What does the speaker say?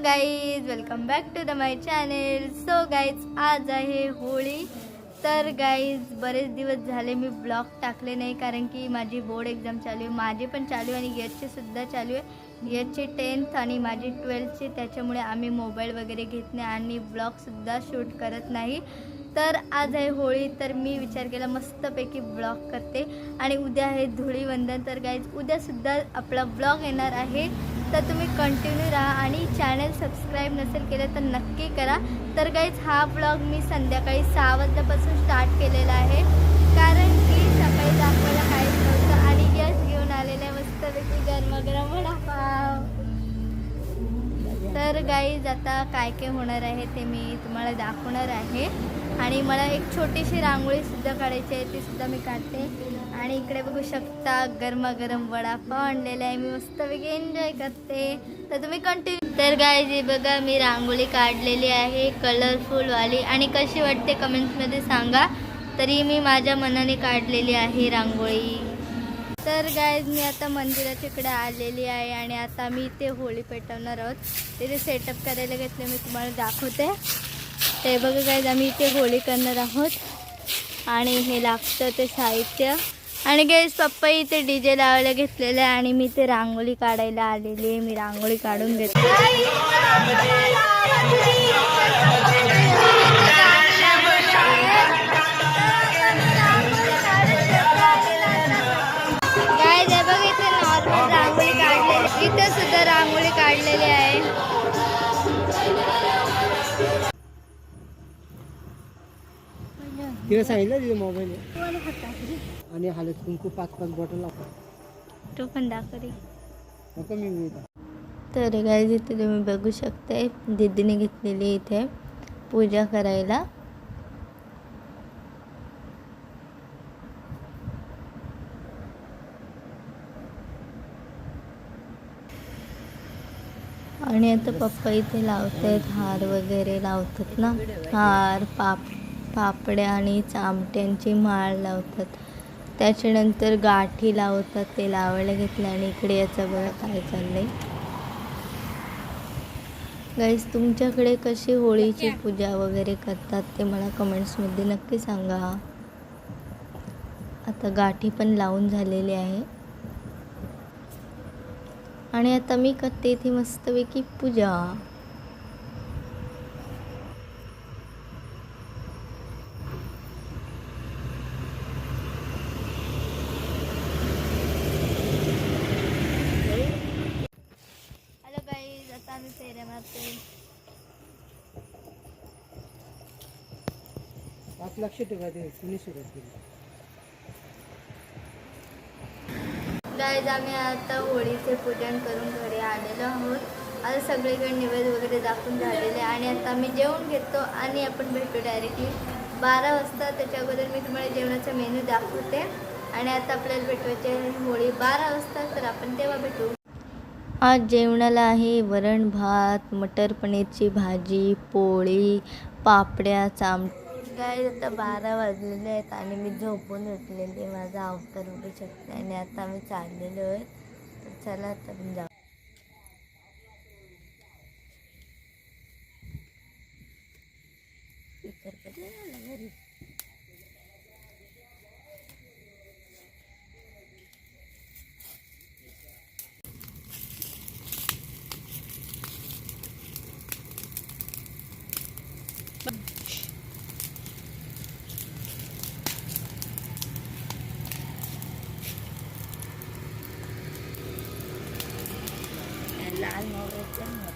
Guys welcome back to the my channel. So guys आज आहे होळी. तर गाईज बरेच दिवस झाले मी ब्लॉग टाकले नाही, कारण की माझी बोर्ड एक्झाम चालू आहे. माझी पण चालू आहे आणि यशची सुद्धा चालू आहे. यशची 10th आणि माझी 12th. त्याच्यामुळे आम्ही मोबाईल वगैरे घेत नाही आणि ब्लॉगसुद्धा शूट करत नाही. तर आज आहे होळी, तर मी विचार केला मस्तपैकी ब्लॉग करते. आणि उद्या आहे धुळीवंदन. तर गाईज उद्यासुद्धा आपला ब्लॉग येणार आहे, तर तुम्ही कंटिन्यू राहा. आणि चॅनल सबस्क्राईब नसेल केलं तर नक्की करा. तर गाईज हा ब्लॉग मी संध्याकाळी 6 वाजल्यापासून स्टार्ट केलेला आहे, कारण की सकाळी दाखवायला काहीच नव्हतं. आणि गॅस घेऊन आलेला आहे मस्तपैकी गरमागरम वडापाव. तर गाईज आता काय काय होणार आहे ते मी तुम्हाला दाखवणार आहे. आणि मला एक छोटीशी रांगोळीसुद्धा काढायची आहे, तीसुद्धा मी काढते. आणि इकडे बघू शकता गरमागरम वडापाव आणलेला आहे, मी मस्तपैकी एन्जॉय करते. तर तुम्ही कंटिन्यू. तर गाईज हे बघा मी रांगोळी काढलेली आहे कलरफुलवाली, आणि कशी वाटते कमेंट्समध्ये सांगा. तरी मी माझ्या मनाने काढलेली आहे रांगोळी. तर गाईज मी आता मंदिराच्या इकडे आलेली आहे आणि आता मी इथे होळी पेटवणार आहोत. तिथे सेटअप करायला घेतले, मी तुम्हाला दाखवते. ते बघा गाईज आम्ही इथे होळी करणार आहोत आणि हे लागतं ते साहित्य. आणि गाईज पप्पा इथे DJ लावायला घेतलेलं आहे आणि मी इथे रांगोळी काढायला आलेली आहे. मी रांगोळी काढून घेतली. इथे सुद्धा रांगोळी काढलेली आहे. तिला सांगितलं तिथे मोबाईल आणि हळद कुंकू 5-5 बॉटल लागतो. तो पण दाखव. नको मी. तर गाईज इथे तुम्ही बघू शकता दीदीने घेतलेली इथे पूजा करायला. आणि आता पप्पा इथे लावत आहेत हार वगैरे लावतात ना, हार पापड्या आणि चामट्यांची माळ लावतात. त्याच्यानंतर गाठी लावतात, ते लावायला घेतलं. आणि इकडे याचा बघा काय चाललंय. गाईज तुमच्याकडे कशी होळीची पूजा वगैरे करतात ते मला कमेंट्समध्ये नक्की सांगा. आता गाठी पण लावून झालेली आहे आणि आता मी करते इथे मस्तपैकी पूजा. हॅलो गाईज, आता आम्ही फेऱ्या मारते. आज लक्ष ठेवा ते कुणी सुरुवात केली. गाईज आम्ही आता होळीचे पूजन करून घरी आलेलो आहोत. आता सगळीकडे निवेद वगैरे दाखवून झालेले आणि आता आम्ही जेवण घेतो आणि आपण भेटू डायरेक्टली 12 वाजता. त्याच्या अगोदर मी तुम्हाला जेवणाचा मेनू दाखवते. आणि आता आपल्याला भेटवायचे होळी 12 वाजता, तर आपण तेव्हा भेटू. आज जेवणाला आहे वरण भात, मटर पनीरची भाजी, पोळी, पापड्या, गाईज आता 12 वाजलेले आहेत आणि मी झोपून उठलेली. माझा अवतार उठू शकते आणि आता आम्ही चाललेलो आहे. तर चला आता आपण जाऊ. घरी लाल मोगऱ्याचं